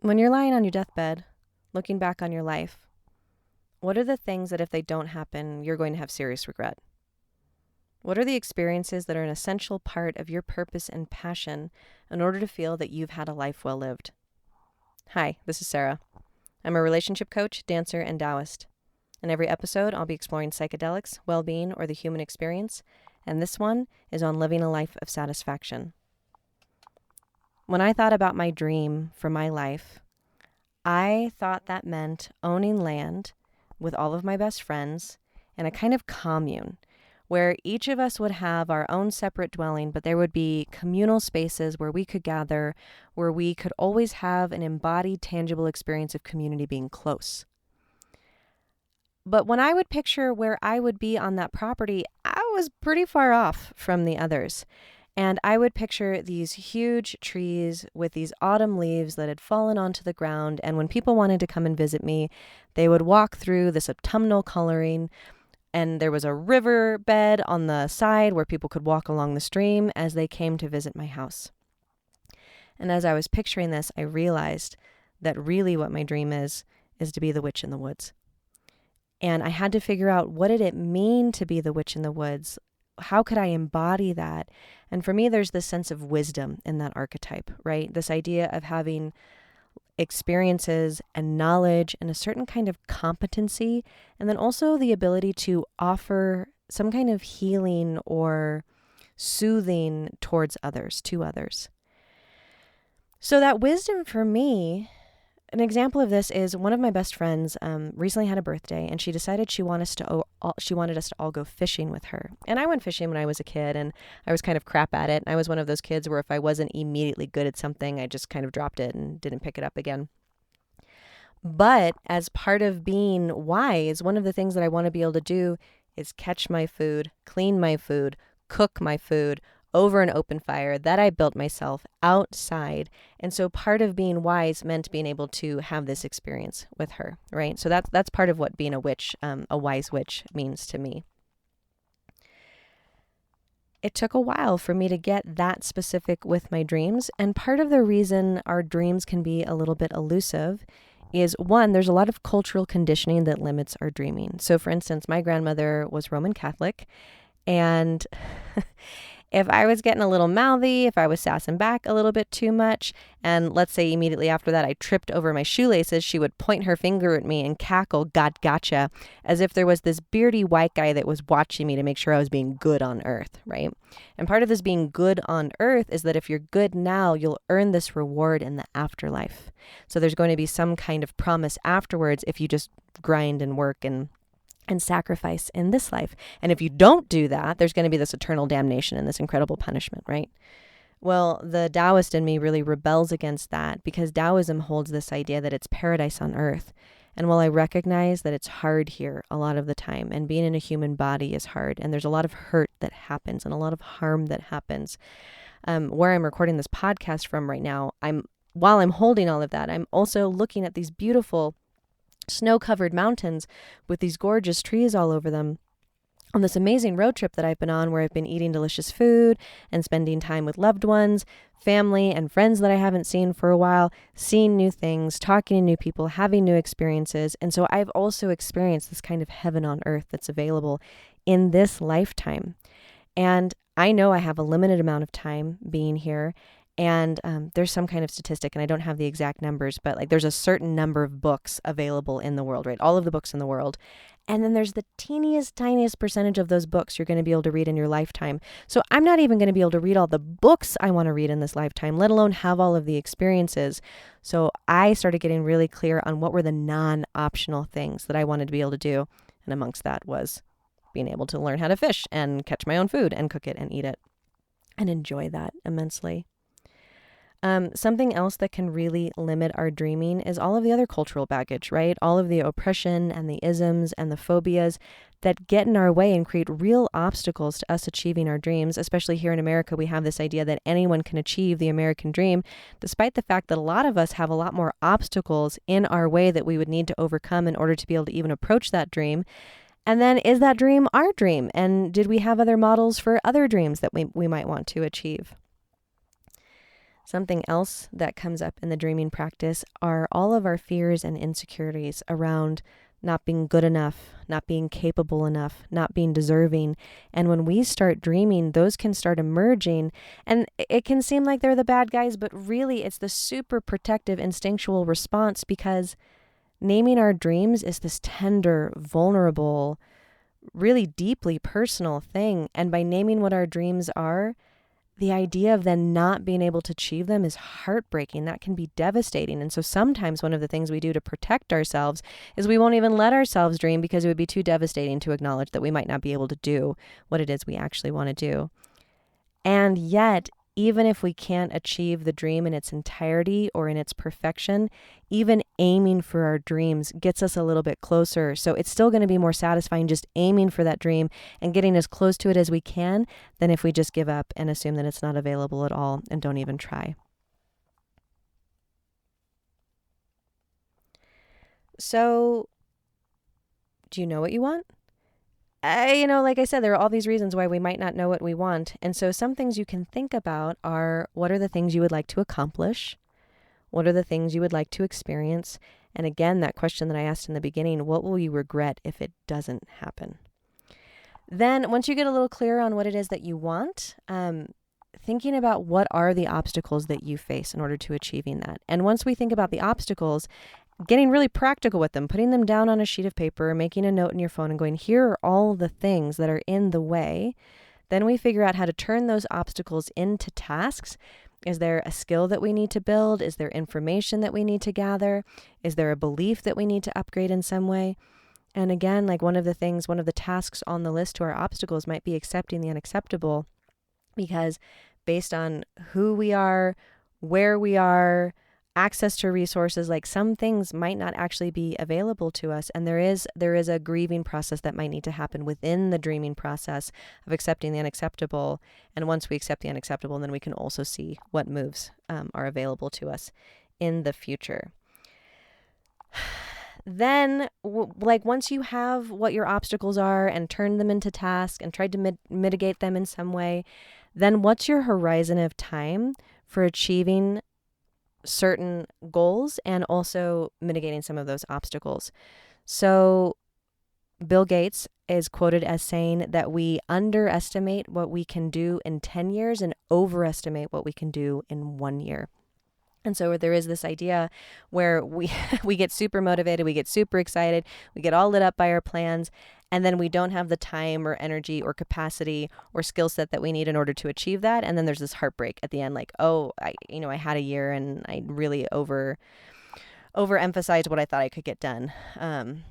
When you're lying on your deathbed, looking back on your life, what are the things that if they don't happen, you're going to have serious regret? What are the experiences that are an essential part of your purpose and passion in order to feel that you've had a life well lived? Hi, this is Sara. I'm a relationship coach, dancer, and Taoist. In every episode, I'll be exploring psychedelics, well-being, or the human experience, and this one is on living a life of satisfaction. When I thought about my dream for my life, I thought that meant owning land with all of my best friends in a kind of commune where each of us would have our own separate dwelling, but there would be communal spaces where we could gather, where we could always have an embodied, tangible experience of community being close. But when I would picture where I would be on that property, I was pretty far off from the others. And I would picture these huge trees with these autumn leaves that had fallen onto the ground. And when people wanted to come and visit me, they would walk through this autumnal coloring. And there was a river bed on the side where people could walk along the stream as they came to visit my house. And as I was picturing this, I realized that really what my dream is to be the witch in the woods. And I had to figure out, what did it mean to be the witch in the woods? How could I embody that? And for me, there's this sense of wisdom in that archetype, right? This idea of having experiences and knowledge and a certain kind of competency, and then also the ability to offer some kind of healing or soothing towards others, to others. So that wisdom for me, an example of this is one of my best friends recently had a birthday, and she decided she wanted us to all go fishing with her. And I went fishing when I was a kid, and I was kind of crap at it. And I was one of those kids where if I wasn't immediately good at something, I just kind of dropped it and didn't pick it up again. But as part of being wise, one of the things that I want to be able to do is catch my food, clean my food, cook my food over an open fire that I built myself outside. And so part of being wise meant being able to have this experience with her, right? So that's part of what being a witch, a wise witch, means to me. It took a while for me to get that specific with my dreams. And part of the reason our dreams can be a little bit elusive is, one, there's a lot of cultural conditioning that limits our dreaming. So for instance, my grandmother was Roman Catholic, and if I was getting a little mouthy, if I was sassing back a little bit too much, and let's say immediately after that I tripped over my shoelaces, she would point her finger at me and cackle, "God gotcha," as if there was this beardy white guy that was watching me to make sure I was being good on earth, right? And part of this being good on earth is that if you're good now, you'll earn this reward in the afterlife. So there's going to be some kind of promise afterwards if you just grind and work and sacrifice in this life. And if you don't do that, there's going to be this eternal damnation and this incredible punishment, right? Well, the Taoist in me really rebels against that, because Taoism holds this idea that it's paradise on earth. And while I recognize that it's hard here a lot of the time, and being in a human body is hard, and there's a lot of hurt that happens and a lot of harm that happens, where I'm recording this podcast from right now, while I'm holding all of that, I'm also looking at these beautiful snow-covered mountains with these gorgeous trees all over them on this amazing road trip that I've been on, where I've been eating delicious food and spending time with loved ones, family, and friends that I haven't seen for a while, seeing new things, talking to new people, having new experiences. And so I've also experienced this kind of heaven on earth that's available in this lifetime. And I know I have a limited amount of time being here. And there's some kind of statistic, and I don't have the exact numbers, but like there's a certain number of books available in the world, right? All of the books in the world. And then there's the tiniest percentage of those books you're going to be able to read in your lifetime. So I'm not even going to be able to read all the books I want to read in this lifetime, let alone have all of the experiences. So I started getting really clear on what were the non-optional things that I wanted to be able to do. And amongst that was being able to learn how to fish and catch my own food and cook it and eat it and enjoy that immensely. Something else that can really limit our dreaming is all of the other cultural baggage, right? All of the oppression and the isms and the phobias that get in our way and create real obstacles to us achieving our dreams. Especially here in America, we have this idea that anyone can achieve the American dream, despite the fact that a lot of us have a lot more obstacles in our way that we would need to overcome in order to be able to even approach that dream. And then, is that dream our dream? And did we have other models for other dreams that we might want to achieve? Something else that comes up in the dreaming practice are all of our fears and insecurities around not being good enough, not being capable enough, not being deserving. And when we start dreaming, those can start emerging. And it can seem like they're the bad guys, but really it's the super protective instinctual response, because naming our dreams is this tender, vulnerable, really deeply personal thing. And by naming what our dreams are, the idea of then not being able to achieve them is heartbreaking. That can be devastating. And so sometimes one of the things we do to protect ourselves is we won't even let ourselves dream, because it would be too devastating to acknowledge that we might not be able to do what it is we actually want to do. And yet, even if we can't achieve the dream in its entirety or in its perfection, even aiming for our dreams gets us a little bit closer. So it's still going to be more satisfying just aiming for that dream and getting as close to it as we can than if we just give up and assume that it's not available at all and don't even try. So, do you know what you want? Like I said, there are all these reasons why we might not know what we want. And so some things you can think about are, what are the things you would like to accomplish? What are the things you would like to experience? And again, that question that I asked in the beginning, what will you regret if it doesn't happen? Then once you get a little clearer on what it is that you want, thinking about what are the obstacles that you face in order to achieving that. And once we think about the obstacles, getting really practical with them, putting them down on a sheet of paper, making a note in your phone and going, here are all the things that are in the way. Then we figure out how to turn those obstacles into tasks. Is there a skill that we need to build? Is there information that we need to gather? Is there a belief that we need to upgrade in some way? And again, like one of the tasks on the list to our obstacles might be accepting the unacceptable, because based on who we are, where we are, access to resources, like some things might not actually be available to us. And there is a grieving process that might need to happen within the dreaming process of accepting the unacceptable. And once we accept the unacceptable, then we can also see what moves are available to us in the future. Then, once you have what your obstacles are and turned them into tasks and tried to mitigate them in some way, then what's your horizon of time for achieving certain goals and also mitigating some of those obstacles? So Bill Gates is quoted as saying that we underestimate what we can do in 10 years and overestimate what we can do in 1 year. And so there is this idea where we get super motivated, we get super excited, we get all lit up by our plans, and then we don't have the time or energy or capacity or skill set that we need in order to achieve that. And then there's this heartbreak at the end, like, oh, I had a year and I really overemphasized what I thought I could get done. And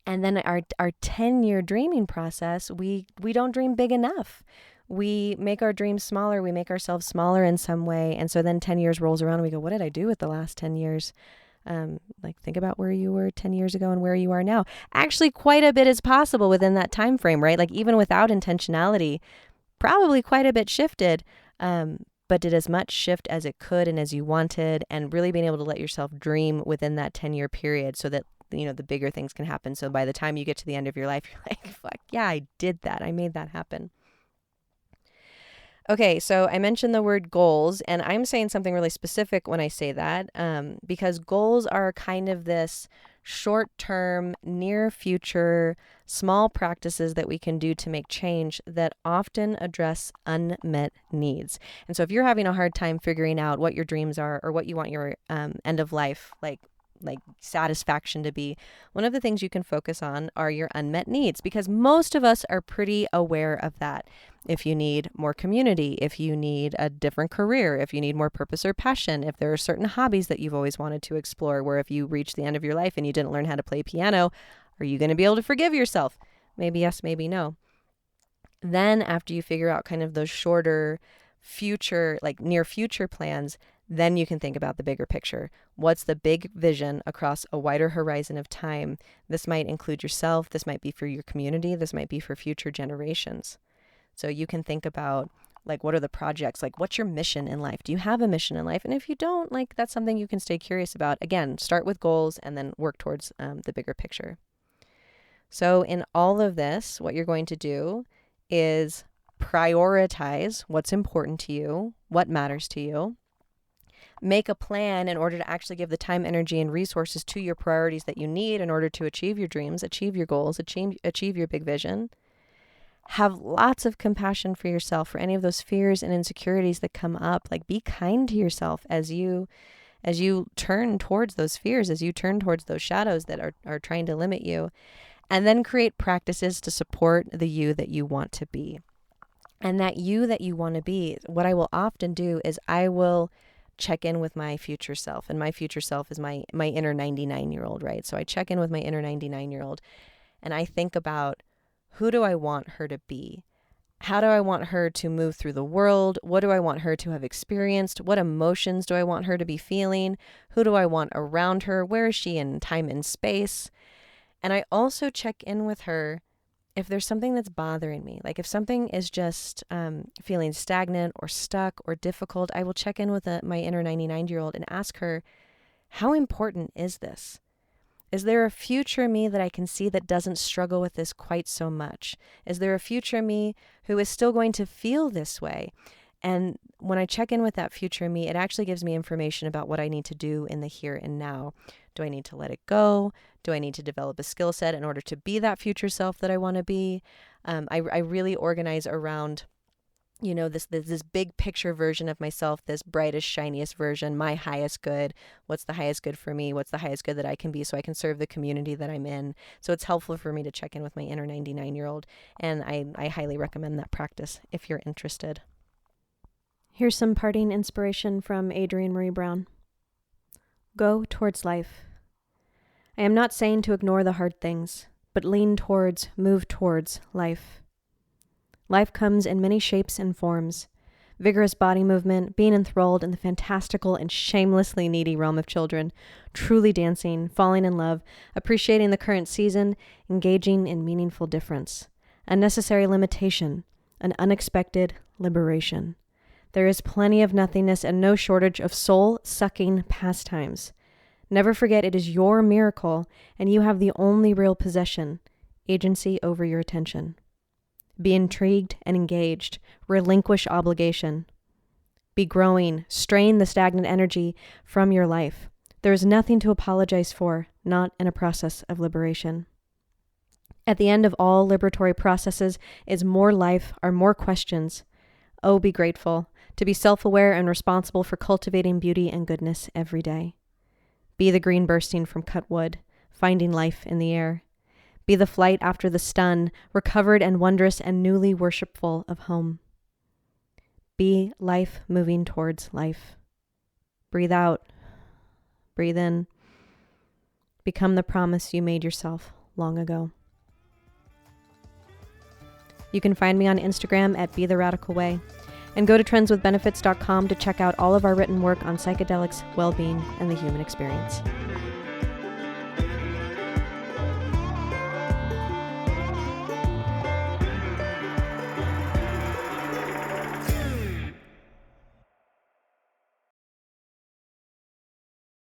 then our 10-year dreaming process, we don't dream big enough. We make our dreams smaller. We make ourselves smaller in some way. And so then 10 years rolls around and we go, what did I do with the last 10 years? Think about where you were 10 years ago and where you are now. Actually, quite a bit is possible within that time frame, right? Like even without intentionality, probably quite a bit shifted, but did as much shift as it could and as you wanted, and really being able to let yourself dream within that 10-year period so that, the bigger things can happen. So by the time you get to the end of your life, you're like, fuck yeah, I did that. I made that happen. Okay, so I mentioned the word goals, and I'm saying something really specific when I say that, because goals are kind of this short-term, near-future, small practices that we can do to make change that often address unmet needs. And so if you're having a hard time figuring out what your dreams are or what you want your end of life, like satisfaction to be, one of the things you can focus on are your unmet needs, because most of us are pretty aware of that. If you need more community, if you need a different career, if you need more purpose or passion, if there are certain hobbies that you've always wanted to explore, where if you reach the end of your life and you didn't learn how to play piano, are you going to be able to forgive yourself? Maybe yes, maybe no. Then after you figure out kind of those shorter future, like near future plans, then you can think about the bigger picture. What's the big vision across a wider horizon of time? This might include yourself. This might be for your community. This might be for future generations. So you can think about, what are the projects? What's your mission in life? Do you have a mission in life? And if you don't, that's something you can stay curious about. Again, start with goals and then work towards the bigger picture. So in all of this, what you're going to do is prioritize what's important to you, what matters to you. make a plan in order to actually give the time, energy, and resources to your priorities that you need in order to achieve your dreams, achieve your goals, achieve your big vision. Have lots of compassion for yourself, for any of those fears and insecurities that come up. Like, be kind to yourself as you turn towards those fears, as you turn towards those shadows that are trying to limit you. And then create practices to support the you that you want to be. And that you that you want to be, what I will often do is I will check in with my future self. And my future self is my inner 99-year-old, right? So I check in with my inner 99-year-old and I think about, who do I want her to be? How do I want her to move through the world? What do I want her to have experienced? What emotions do I want her to be feeling? Who do I want around her? Where is she in time and space? And I also check in with her if there's something that's bothering me. Like if something is just feeling stagnant or stuck or difficult, I will check in with my inner 99-year-old and ask her, how important is this? Is there a future me that I can see that doesn't struggle with this quite so much? Is there a future me who is still going to feel this way? And when I check in with that future me, it actually gives me information about what I need to do in the here and now. Do I need to let it go? Do I need to develop a skill set in order to be that future self that I want to be? I really organize around, this big picture version of myself, this brightest, shiniest version, my highest good. What's the highest good for me? What's the highest good that I can be so I can serve the community that I'm in? So it's helpful for me to check in with my inner 99-year-old. And I highly recommend that practice if you're interested. Here's some parting inspiration from Adrienne Marie Brown. Go towards life. I am not saying to ignore the hard things, but move towards life. Life comes in many shapes and forms. Vigorous body movement, being enthralled in the fantastical and shamelessly needy realm of children, truly dancing, falling in love, appreciating the current season, engaging in meaningful difference. Unnecessary limitation, an unexpected liberation. There is plenty of nothingness and no shortage of soul-sucking pastimes. Never forget it is your miracle and you have the only real possession, agency over your attention. Be intrigued and engaged. Relinquish obligation. Be growing. Strain the stagnant energy from your life. There is nothing to apologize for, not in a process of liberation. At the end of all liberatory processes is more life or more questions. Oh, be grateful to be self-aware and responsible for cultivating beauty and goodness every day. Be the green bursting from cut wood, finding life in the air. Be the flight after the stun, recovered and wondrous and newly worshipful of home. Be life moving towards life. Breathe out. Breathe in. Become the promise you made yourself long ago. You can find me on Instagram at Be The Radical Way, and go to trendswithbenefits.com to check out all of our written work on psychedelics, well-being, and the human experience.